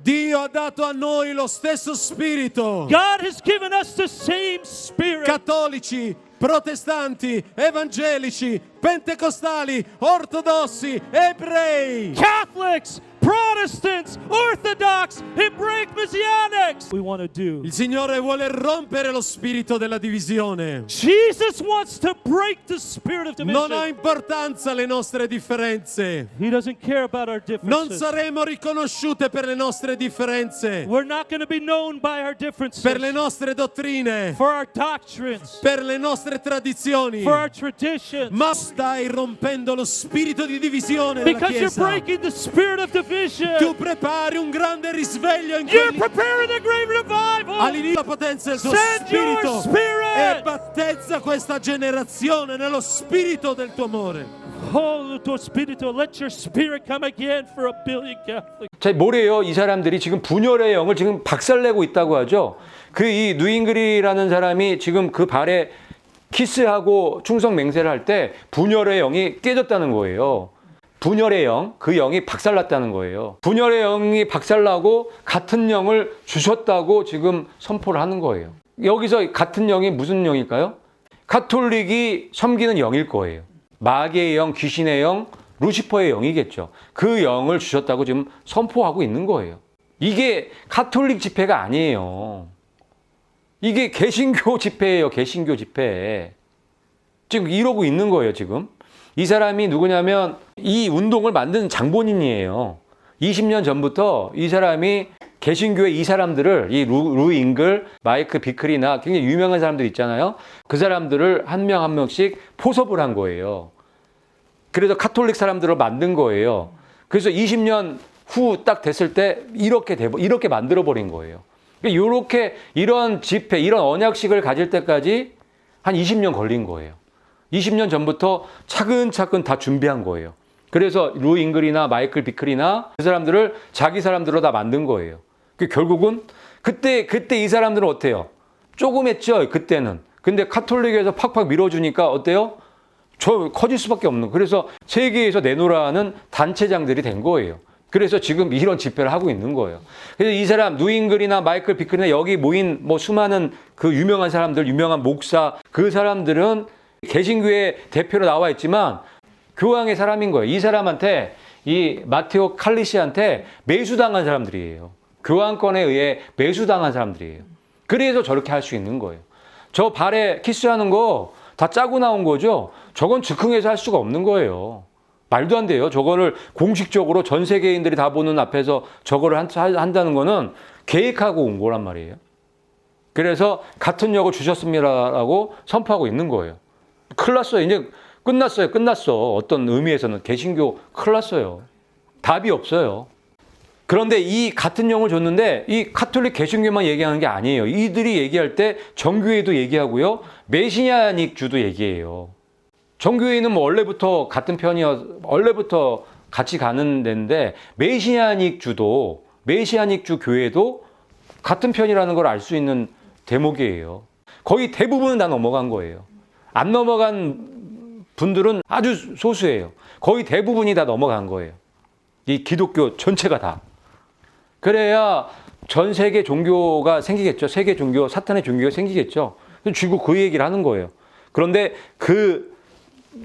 Dio ha dato a noi lo stesso spirito. God has given us the same spirit. Cattolici, protestanti, evangelici, pentecostali, ortodossi, ebrei. Catholics, Protestants, Orthodox, Hebraic Messianics. We want to do. Il Signore vuole rompere lo spirito della divisione. Jesus wants to break the spirit of division. Non ha importanza le nostre differenze. He doesn't care about our Non differences. saremo riconosciute per le nostre differenze, We're not going to be known by our differences. per le nostre dottrine, For our doctrines. per le nostre tradizioni. For our traditions. Ma stai rompendo lo spirito di divisione della Because you're Chiesa. breaking the spirit of division. Tu prepari un grande risveglio in You're quelli. preparing a great revival. All'inizio la potenza del tuo Send your spirito spirit. e battezza questa generazione nello spirito del tuo amore. Oh, tuo spirito, let your spirit come again for a billion Catholics. 자, 뭐래요? 이 사람들이 지금 분열의 영을 지금 박살내고 있다고 하죠. 그 이 누잉그리라는 사람이 지금 그 발에 키스하고 충성 맹세를 할 때 분열의 영이 깨졌다는 거예요. 분열의 영, 그 영이 박살났다는 거예요. 분열의 영이 박살나고 같은 영을 주셨다고 지금 선포를 하는 거예요. 여기서 같은 영이 무슨 영일까요? 가톨릭이 섬기는 영일 거예요. 마귀의 영, 귀신의 영, 루시퍼의 영이겠죠. 그 영을 주셨다고 지금 선포하고 있는 거예요. 이게 가톨릭 집회가 아니에요. 이게 개신교 집회예요. 개신교 집회. 지금 이러고 있는 거예요. 지금. 이 사람이 누구냐면 이 운동을 만든 장본인이에요. 20년 전부터 이 사람이 개신교의 이 사람들을 이 루 잉글, 마이크 비클이나 굉장히 유명한 사람들 있잖아요. 그 사람들을 한 명 한 명씩 포섭을 한 거예요. 그래서 카톨릭 사람들을 만든 거예요. 그래서 20년 후 딱 됐을 때 이렇게 만들어 버린 거예요. 이렇게 이런 집회, 이런 언약식을 가질 때까지 한 20년 걸린 거예요. 20년 전부터 차근차근 다 준비한 거예요. 그래서 루 잉글이나 마이클 비클이나 그 사람들을 자기 사람들로 다 만든 거예요. 결국은 그때 이 사람들은 어때요? 조금 했죠, 그때는. 근데 카톨릭에서 팍팍 밀어주니까 어때요? 커질 수밖에 없는. 그래서 세계에서 내노라는 단체장들이 된 거예요. 그래서 지금 이런 집회를 하고 있는 거예요. 그래서 이 사람 누잉글이나 마이클 비클이나 여기 모인 뭐 수많은 그 유명한 사람들, 유명한 목사, 그 사람들은 개신교의 대표로 나와 있지만 교황의 사람인 거예요. 이 사람한테, 이 마테오 칼리시한테 매수당한 사람들이에요. 교황권에 의해 매수당한 사람들이에요. 그래서 저렇게 할 수 있는 거예요. 저 발에 키스하는 거 다 짜고 나온 거죠. 저건 즉흥해서 할 수가 없는 거예요. 말도 안 돼요. 저거를 공식적으로 전 세계인들이 다 보는 앞에서 저거를 한다는 거는 계획하고 온 거란 말이에요. 그래서 같은 역을 주셨습니다라고 선포하고 있는 거예요. 큰일 났어요. 이제 끝났어. 어떤 의미에서는 개신교 큰일 났어요. 답이 없어요. 그런데 이 같은 영을 줬는데 이 카톨릭 개신교만 얘기하는 게 아니에요. 이들이 얘기할 때 정교회도 얘기하고요. 메시아닉 주도 얘기해요. 정교회는 뭐 원래부터 같은 원래부터 같이 가는 데인데 메시아닉 주 교회도 같은 편이라는 걸 알 수 있는 대목이에요. 거의 대부분은 다 넘어간 거예요. 안 넘어간 분들은 아주 소수예요. 거의 대부분이 다 넘어간 거예요. 이 기독교 전체가 다. 그래야 전 세계 종교가 생기겠죠. 세계 종교, 사탄의 종교가 생기겠죠. 주고 그 얘기를 하는 거예요. 그런데 그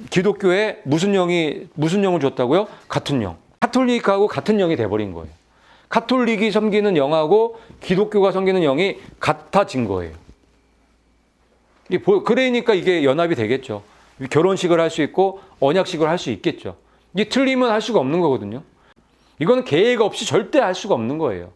기독교에 무슨 영을 줬다고요? 같은 영. 카톨릭하고 같은 영이 돼버린 거예요. 카톨릭이 섬기는 영하고 기독교가 섬기는 영이 같아진 거예요. 그러니까 이게 연합이 되겠죠. 결혼식을 할 수 있고 언약식을 할 수 있겠죠. 이게 틀리면 할 수가 없는 거거든요. 이거는 계획 없이 절대 할 수가 없는 거예요.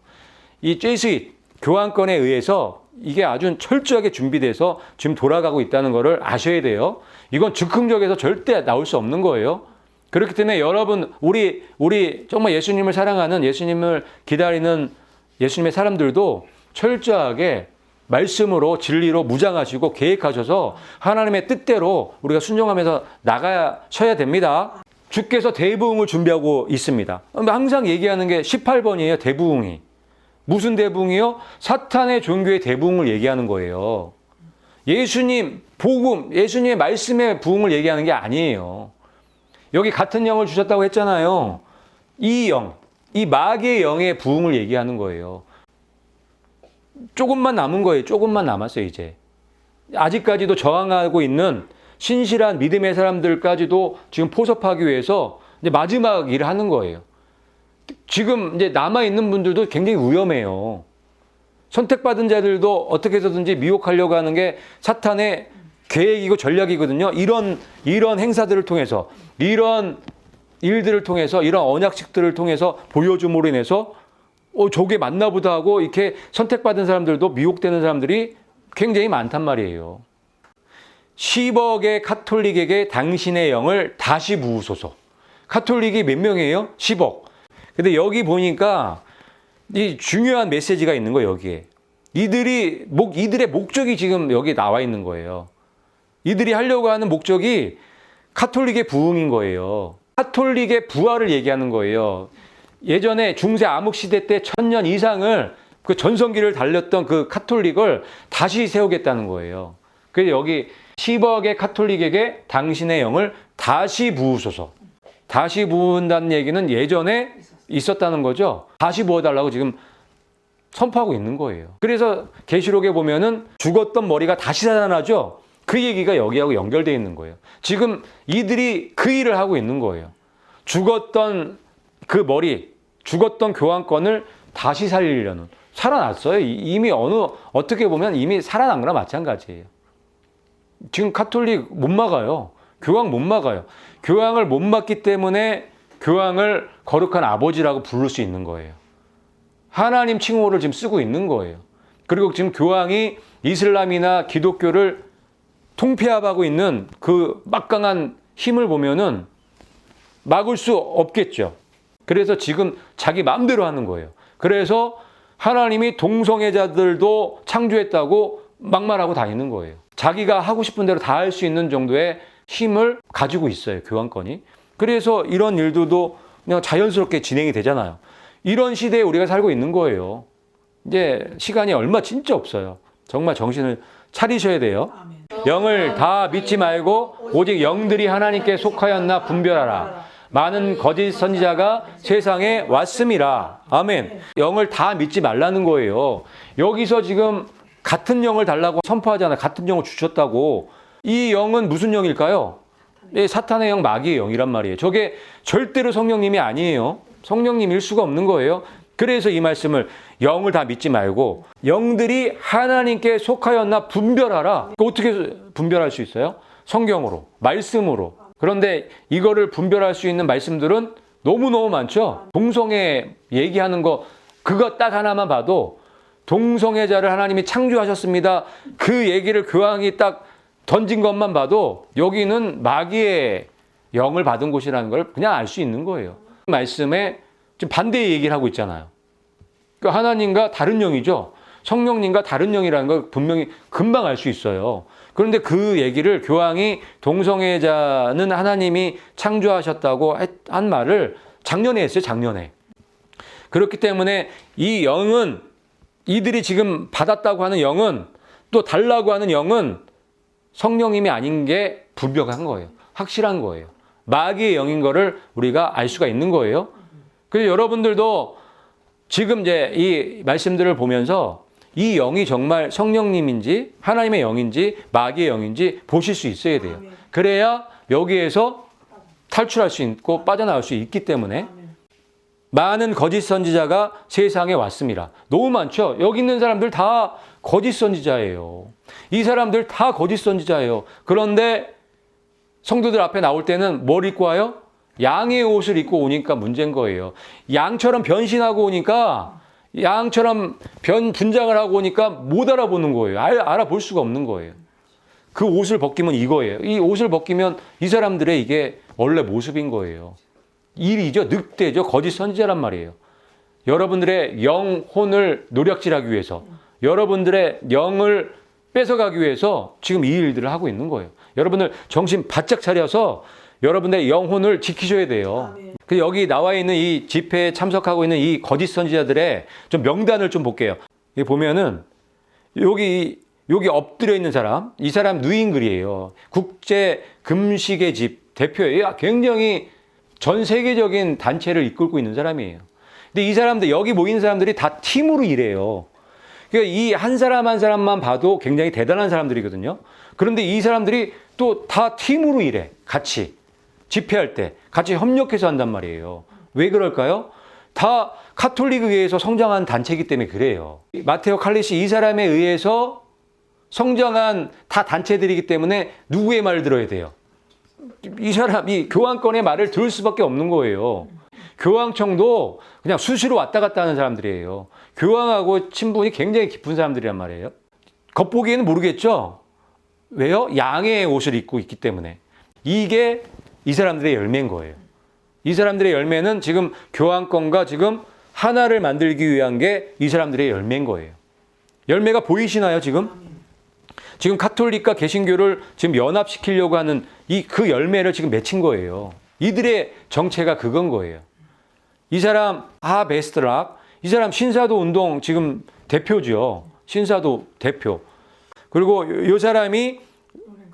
이 제수잇 교황권에 의해서 이게 아주 철저하게 준비돼서 지금 돌아가고 있다는 것을 아셔야 돼요. 이건 즉흥적에서 절대 나올 수 없는 거예요. 그렇기 때문에 여러분, 우리 정말 예수님을 사랑하는, 예수님을 기다리는 예수님의 사람들도 철저하게 말씀으로 진리로 무장하시고 계획하셔서 하나님의 뜻대로 우리가 순종하면서 나가셔야 됩니다. 주께서 대부흥을 준비하고 있습니다. 항상 얘기하는 게 18번이에요. 대부흥이. 무슨 대부흥이요? 사탄의 종교의 대부흥을 얘기하는 거예요. 예수님 복음, 예수님의 말씀의 부흥을 얘기하는 게 아니에요. 여기 같은 영을 주셨다고 했잖아요. 이 영, 이 마귀의 영의 부흥을 얘기하는 거예요. 조금만 남은 거예요. 조금만 남았어요, 이제. 아직까지도 저항하고 있는 신실한 믿음의 사람들까지도 지금 포섭하기 위해서 이제 마지막 일을 하는 거예요. 지금 이제 남아있는 분들도 굉장히 위험해요. 선택받은 자들도 어떻게 해서든지 미혹하려고 하는 게 사탄의 계획이고 전략이거든요. 이런 행사들을 통해서, 이런 일들을 통해서, 이런 언약식들을 통해서 보여줌으로 인해서 저게 맞나보다 하고 이렇게 선택받은 사람들도 미혹되는 사람들이 굉장히 많단 말이에요. 10억의 카톨릭에게 당신의 영을 다시 부으소서. 카톨릭이 몇 명이에요? 10억. 근데 여기 보니까 이 중요한 메시지가 있는 거예요, 여기에. 이들의 목적이 지금 여기 나와 있는 거예요. 이들이 하려고 하는 목적이 카톨릭의 부흥인 거예요. 카톨릭의 부활을 얘기하는 거예요. 예전에 중세 암흑시대 때 1000년 이상을 그 전성기를 달렸던 그 카톨릭을 다시 세우겠다는 거예요. 그래서 여기 10억의 카톨릭에게 당신의 영을 다시 부으소서. 다시 부은다는 얘기는 예전에 있었다는 거죠. 다시 부어달라고 지금 선포하고 있는 거예요. 그래서 계시록에 보면은 죽었던 머리가 다시 살아나죠. 그 얘기가 여기하고 연결되어 있는 거예요. 지금 이들이 그 일을 하고 있는 거예요. 죽었던 그 머리, 죽었던 교황권을 다시 살리려는. 살아났어요. 이미 어떻게 보면 이미 살아난 거나 마찬가지예요. 지금 카톨릭 못 막아요. 교황 못 막아요. 교황을 못 막기 때문에 교황을 거룩한 아버지라고 부를 수 있는 거예요. 하나님 칭호를 지금 쓰고 있는 거예요. 그리고 지금 교황이 이슬람이나 기독교를 통폐합하고 있는 그 막강한 힘을 보면은 막을 수 없겠죠. 그래서 지금 자기 마음대로 하는 거예요. 그래서 하나님이 동성애자들도 창조했다고 막말하고 다니는 거예요. 자기가 하고 싶은 대로 다 할 수 있는 정도의 힘을 가지고 있어요, 교황권이. 그래서 이런 일들도 그냥 자연스럽게 진행이 되잖아요. 이런 시대에 우리가 살고 있는 거예요. 이제 시간이 얼마 진짜 없어요. 정말 정신을 차리셔야 돼요. 영을 다 믿지 말고 오직 영들이 하나님께 속하였나 분별하라. 많은 거짓 선지자가 세상에 왔음이라. 아멘. 영을 다 믿지 말라는 거예요. 여기서 지금 같은 영을 달라고 선포하잖아요. 같은 영을 주셨다고. 이 영은 무슨 영일까요? 사탄의 영, 마귀의 영이란 말이에요. 저게 절대로 성령님이 아니에요. 성령님일 수가 없는 거예요. 그래서 이 말씀을 영을 다 믿지 말고 영들이 하나님께 속하였나 분별하라. 어떻게 분별할 수 있어요? 성경으로, 말씀으로. 그런데 이거를 분별할 수 있는 말씀들은 너무너무 많죠. 동성애 얘기하는 거 그거 딱 하나만 봐도 동성애자를 하나님이 창조하셨습니다. 그 얘기를 교황이 딱 던진 것만 봐도 여기는 마귀의 영을 받은 곳이라는 걸 그냥 알 수 있는 거예요. 말씀에 지금 반대의 얘기를 하고 있잖아요. 그러니까 하나님과 다른 영이죠. 성령님과 다른 영이라는 걸 분명히 금방 알 수 있어요. 그런데 그 얘기를 교황이 동성애자는 하나님이 창조하셨다고 한 말을 작년에 했어요. 작년에. 그렇기 때문에 이 영은 이들이 지금 받았다고 하는 영은 또 달라고 하는 영은 성령님이 아닌 게 분명한 거예요. 확실한 거예요. 마귀의 영인 거를 우리가 알 수가 있는 거예요. 그래서 여러분들도 지금 이제 이 말씀들을 보면서 이 영이 정말 성령님인지 하나님의 영인지 마귀의 영인지 보실 수 있어야 돼요. 그래야 여기에서 탈출할 수 있고 빠져나올 수 있기 때문에 많은 거짓 선지자가 세상에 왔습니다. 너무 많죠? 여기 있는 사람들 다 거짓 선지자예요. 이 사람들 다 거짓 선지자예요. 그런데 성도들 앞에 나올 때는 뭘 입고 와요? 양의 옷을 입고 오니까 문제인 거예요. 양처럼 변신하고 오니까 양처럼 분장을 하고 오니까 못 알아보는 거예요. 알아볼 수가 없는 거예요. 그 옷을 벗기면 이거예요. 이 옷을 벗기면 이 사람들의 이게 원래 모습인 거예요. 일이죠. 늑대죠. 거짓 선지자란 말이에요. 여러분들의 영혼을 노략질하기 위해서 여러분들의 영을 뺏어가기 위해서 지금 이 일들을 하고 있는 거예요. 여러분들 정신 바짝 차려서 여러분의 영혼을 지키셔야 돼요. 여기 나와 있는 이 집회에 참석하고 있는 이 거짓 선지자들의 좀 명단을 좀 볼게요. 여기 보면은 여기 엎드려 있는 사람, 이 사람 누인글이에요. 국제 금식의 집 대표예요. 굉장히 전 세계적인 단체를 이끌고 있는 사람이에요. 근데 이 사람들, 여기 모인 사람들이 다 팀으로 일해요. 그러니까 이 한 사람 한 사람만 봐도 굉장히 대단한 사람들이거든요. 그런데 이 사람들이 또 다 팀으로 일해. 같이. 집회할 때. 같이 협력해서 한단 말이에요. 왜 그럴까요? 다 카톨릭에 의해서 성장한 단체이기 때문에 그래요. 마테오 칼리시 이 사람에 의해서 성장한 다 단체들이기 때문에 누구의 말을 들어야 돼요? 이 사람이 교황권의 말을 들을 수밖에 없는 거예요. 교황청도 그냥 수시로 왔다 갔다 하는 사람들이에요. 교황하고 친분이 굉장히 깊은 사람들이란 말이에요. 겉보기에는 모르겠죠? 왜요? 양의 옷을 입고 있기 때문에. 이게 이 사람들의 열매인 거예요. 이 사람들의 열매는 지금 교황권과 지금 하나를 만들기 위한 게 이 사람들의 열매인 거예요. 열매가 보이시나요, 지금? 지금 카톨릭과 개신교를 지금 연합시키려고 하는 그 열매를 지금 맺힌 거예요. 이들의 정체가 그건 거예요. 이 사람 베스트락, 이 사람 신사도 운동 지금 대표죠. 신사도 대표. 그리고 이 사람이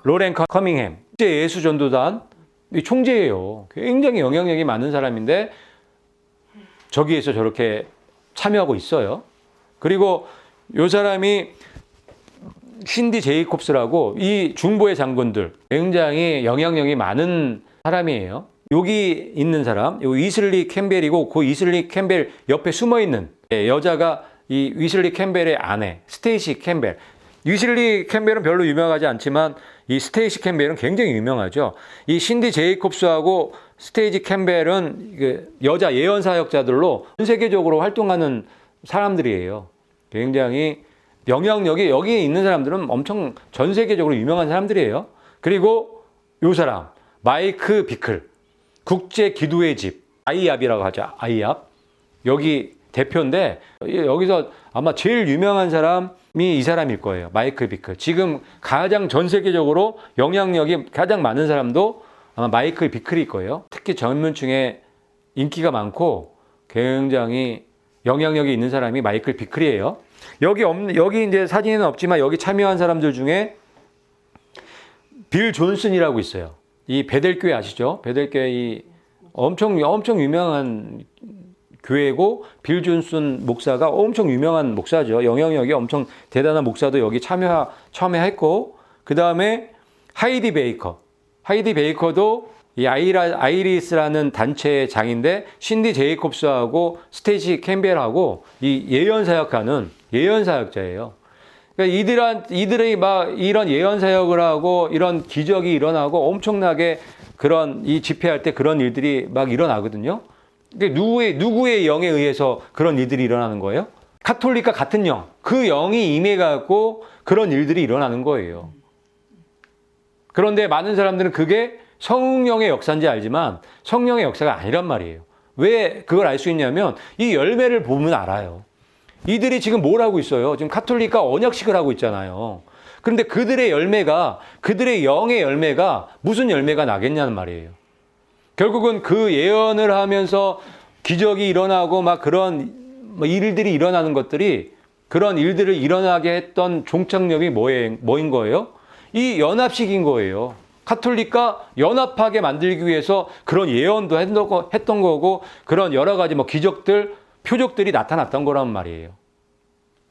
로렌 커밍햄, 예수전도단 총재예요. 굉장히 영향력이 많은 사람인데 저기에서 저렇게 참여하고 있어요. 그리고 이 사람이 신디 제이콥스라고 이 중보의 장군들 굉장히 영향력이 많은 사람이에요. 여기 있는 사람, 요 위슬리 캠벨이고 그 위슬리 캠벨 옆에 숨어 있는 여자가 이 위슬리 캠벨의 아내 스테이시 캠벨. 위슬리 캠벨은 별로 유명하지 않지만 이 스테이시 캠벨은 굉장히 유명하죠. 이 신디 제이콥스하고 스테이시 캠벨은 여자 예언 사역자들로 전 세계적으로 활동하는 사람들이에요. 굉장히 영향력이 여기에 있는 사람들은 엄청 전 세계적으로 유명한 사람들이에요. 그리고 이 사람 마이크 비클, 국제 기도의 집 아이압이라고 하죠. 아이압. 여기 대표인데 여기서 아마 제일 유명한 사람이 이 사람일 거예요. 마이크 비클. 지금 가장 전 세계적으로 영향력이 가장 많은 사람도 아마 마이클 비클일 거예요. 특히 젊은층에 인기가 많고 굉장히 영향력이 있는 사람이 마이클 비클이에요. 여기 이제 사진에는 없지만 여기 참여한 사람들 중에 빌 존슨이라고 있어요. 이 베델교회 아시죠? 베델교회 이 엄청 유명한 교회고 빌 존슨 목사가 엄청 유명한 목사죠. 영향력이 엄청 대단한 목사도 여기 처음에 했고 그 다음에 하이디 베이커. 하이디 베이커도 이 아이리스라는 단체의 장인데 신디 제이콥스하고 스테이시 캠벨하고 이 예언 사역하는 예언 사역자예요. 그러니까 이들이 막 이런 예언 사역을 하고 이런 기적이 일어나고 엄청나게 그런 이 집회할 때 그런 일들이 막 일어나거든요. 그러니까 누구의 영에 의해서 그런 일들이 일어나는 거예요? 카톨릭과 같은 영, 그 영이 임해갖고 그런 일들이 일어나는 거예요. 그런데 많은 사람들은 그게 성령의 역사인지 알지만 성령의 역사가 아니란 말이에요. 왜 그걸 알 수 있냐면 이 열매를 보면 알아요. 이들이 지금 뭘 하고 있어요? 지금 카톨릭과 언약식을 하고 있잖아요. 그런데 그들의 열매가, 그들의 영의 열매가 무슨 열매가 나겠냐는 말이에요. 결국은 그 예언을 하면서 기적이 일어나고 막 그런 일들이 일어나는 것들이 그런 일들을 일어나게 했던 종착역이 뭐인 거예요? 이 연합식인 거예요. 카톨릭과 연합하게 만들기 위해서 그런 예언도 했던 거고 그런 여러 가지 기적들, 표적들이 나타났던 거란 말이에요.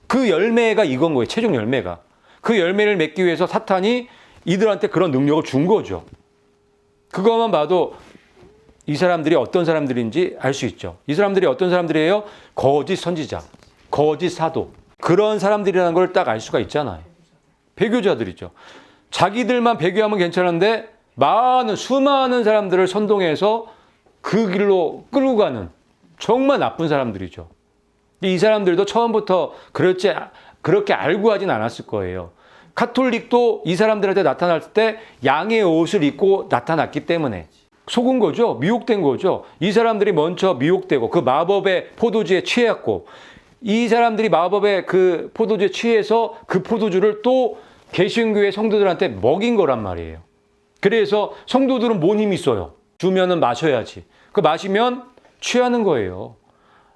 그 열매가 이건 거예요. 최종 열매가. 그 열매를 맺기 위해서 사탄이 이들한테 그런 능력을 준 거죠. 그것만 봐도 이 사람들이 어떤 사람들인지 알 수 있죠. 이 사람들이 어떤 사람들이에요? 거짓 선지자, 거짓 사도. 그런 사람들이라는 걸 딱 알 수가 있잖아요. 배교자들이죠. 자기들만 배교하면 괜찮은데 수많은 사람들을 선동해서 그 길로 끌고 가는 정말 나쁜 사람들이죠. 이 사람들도 처음부터 그렇게 알고 하진 않았을 거예요. 카톨릭도 이 사람들한테 나타날 때 양의 옷을 입고 나타났기 때문에 속은 거죠. 미혹된 거죠. 이 사람들이 먼저 미혹되고 그 마법의 포도주에 취했고 이 사람들이 마법의 그 포도주에 취해서 그 포도주를 또 개신교의 성도들한테 먹인 거란 말이에요. 그래서 성도들은 뭔 힘이 있어요? 주면은 마셔야지. 그 마시면 취하는 거예요.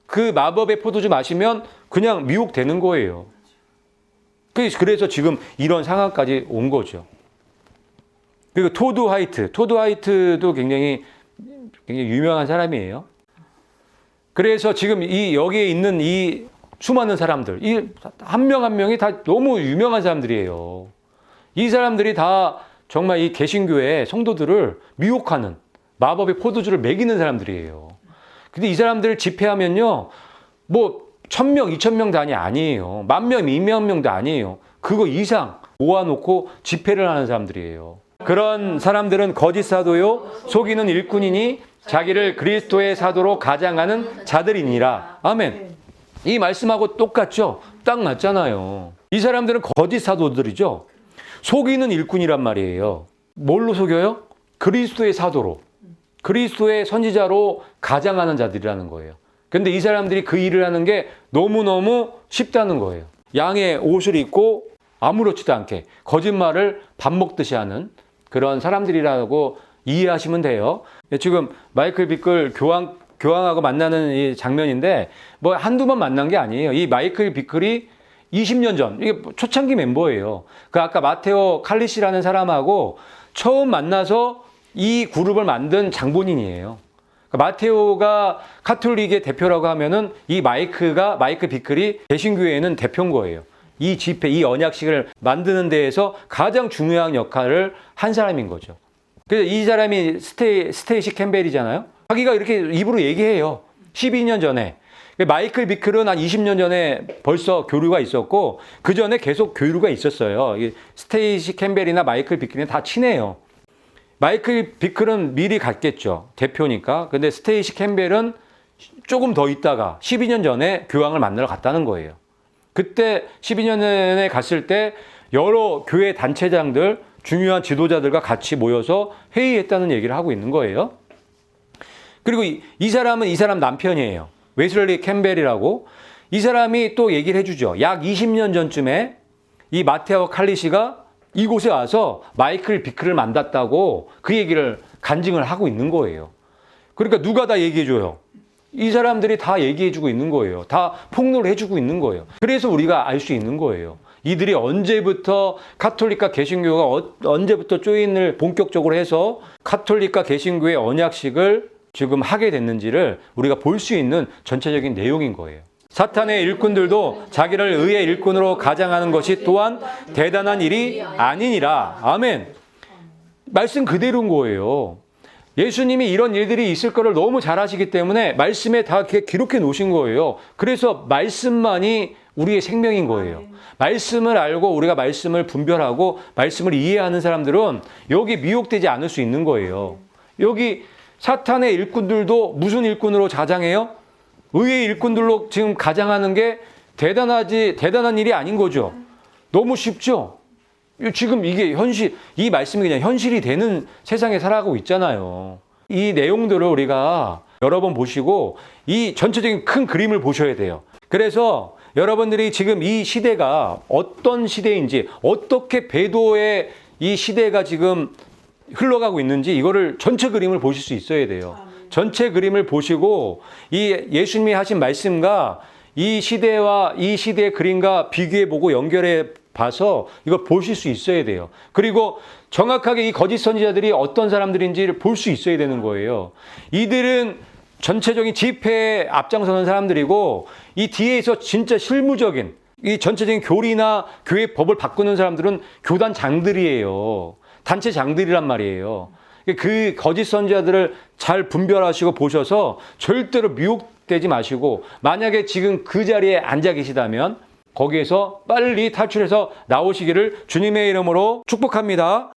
그 마법의 포도주 마시면 그냥 미혹되는 거예요. 그래서 지금 이런 상황까지 온 거죠. 그리고 토드 화이트도 굉장히 유명한 사람이에요. 그래서 지금 이 여기에 있는 이 수많은 사람들, 이 한 명 한 명이 다 너무 유명한 사람들이에요. 이 사람들이 다 정말 이 개신교의 성도들을 미혹하는 마법의 포도주를 먹이는 사람들이에요. 근데 이 사람들을 집회하면요, 뭐 1000명, 2000명 단위 아니에요. 10,000명, 20,000명도 아니에요. 그거 이상 모아놓고 집회를 하는 사람들이에요. 그런 사람들은 거짓 사도요, 속이는 일꾼이니 자기를 그리스도의 사도로 가장하는 자들이니라. 아멘. 이 말씀하고 똑같죠? 딱 맞잖아요. 이 사람들은 거짓 사도들이죠. 속이는 일꾼이란 말이에요. 뭘로 속여요? 그리스도의 사도로, 그리스도의 선지자로 가장하는 자들이라는 거예요. 근데 이 사람들이 그 일을 하는 게 너무너무 쉽다는 거예요. 양의 옷을 입고 아무렇지도 않게 거짓말을 밥 먹듯이 하는 그런 사람들이라고 이해하시면 돼요. 지금 마이클 비클 교황하고 만나는 이 장면인데 뭐 한두 번 만난 게 아니에요. 이 마이클 비클이 20년 전, 이게 초창기 멤버예요. 그 아까 마테오 칼리시라는 사람하고 처음 만나서 이 그룹을 만든 장본인이에요. 마테오가 카톨릭의 대표라고 하면은 이 마이클 비클이 개신교회에는 대표인 거예요. 이 집회, 이 언약식을 만드는 데에서 가장 중요한 역할을 한 사람인 거죠. 그래서 이 사람이 스테이시 캠벨이잖아요. 자기가 이렇게 입으로 얘기해요. 12년 전에. 마이클 비클은 한 20년 전에 벌써 교류가 있었고 그 전에 계속 교류가 있었어요. 스테이시 캠벨이나 마이클 비클은 다 친해요. 마이클 비클은 미리 갔겠죠. 대표니까. 근데 스테이시 캠벨은 조금 더 있다가 12년 전에 교황을 만나러 갔다는 거예요. 그때 12년 전에 갔을 때 여러 교회 단체장들, 중요한 지도자들과 같이 모여서 회의했다는 얘기를 하고 있는 거예요. 그리고 이 사람은 이 사람 남편이에요. 웨슬리 캠벨이라고. 이 사람이 또 얘기를 해주죠. 약 20년 전쯤에 이 마테오 칼리시가 이곳에 와서 마이클 비클을 만났다고 그 얘기를 간증을 하고 있는 거예요. 그러니까 누가 다 얘기해줘요? 이 사람들이 다 얘기해주고 있는 거예요. 다 폭로를 해주고 있는 거예요. 그래서 우리가 알 수 있는 거예요. 이들이 언제부터 카톨릭과 개신교가 언제부터 조인을 본격적으로 해서 카톨릭과 개신교의 언약식을 지금 하게 됐는지를 우리가 볼 수 있는 전체적인 내용인 거예요. 사탄의 일꾼들도 자기를 의의 일꾼으로 가장하는 것이 또한 대단한 일이 아니니라. 아멘. 말씀 그대로인 거예요. 예수님이 이런 일들이 있을 거를 너무 잘 아시기 때문에 말씀에 다 기록해 놓으신 거예요. 그래서 말씀만이 우리의 생명인 거예요. 말씀을 알고 우리가 말씀을 분별하고 말씀을 이해하는 사람들은 여기 미혹되지 않을 수 있는 거예요. 여기 사탄의 일꾼들도 무슨 일꾼으로 가장해요? 의의 일꾼들로 지금 가장하는 게 대단한 일이 아닌 거죠. 너무 쉽죠? 지금 이게 이 말씀이 그냥 현실이 되는 세상에 살아가고 있잖아요. 이 내용들을 우리가 여러 번 보시고 이 전체적인 큰 그림을 보셔야 돼요. 그래서 여러분들이 지금 이 시대가 어떤 시대인지, 어떻게 배도의 이 시대가 지금 흘러가고 있는지 이거를 전체 그림을 보실 수 있어야 돼요. 전체 그림을 보시고 이 예수님이 하신 말씀과 이 시대와 이 시대의 그림과 비교해보고 연결해 봐서 이걸 보실 수 있어야 돼요. 그리고 정확하게 이 거짓 선지자들이 어떤 사람들인지를 볼 수 있어야 되는 거예요. 이들은 전체적인 집회에 앞장서는 사람들이고 이 뒤에서 진짜 실무적인 이 전체적인 교리나 교회 법을 바꾸는 사람들은 교단장들이에요. 단체장들이란 말이에요. 그 거짓 선지자들을 잘 분별하시고 보셔서 절대로 미혹되지 마시고 만약에 지금 그 자리에 앉아 계시다면 거기에서 빨리 탈출해서 나오시기를 주님의 이름으로 축복합니다.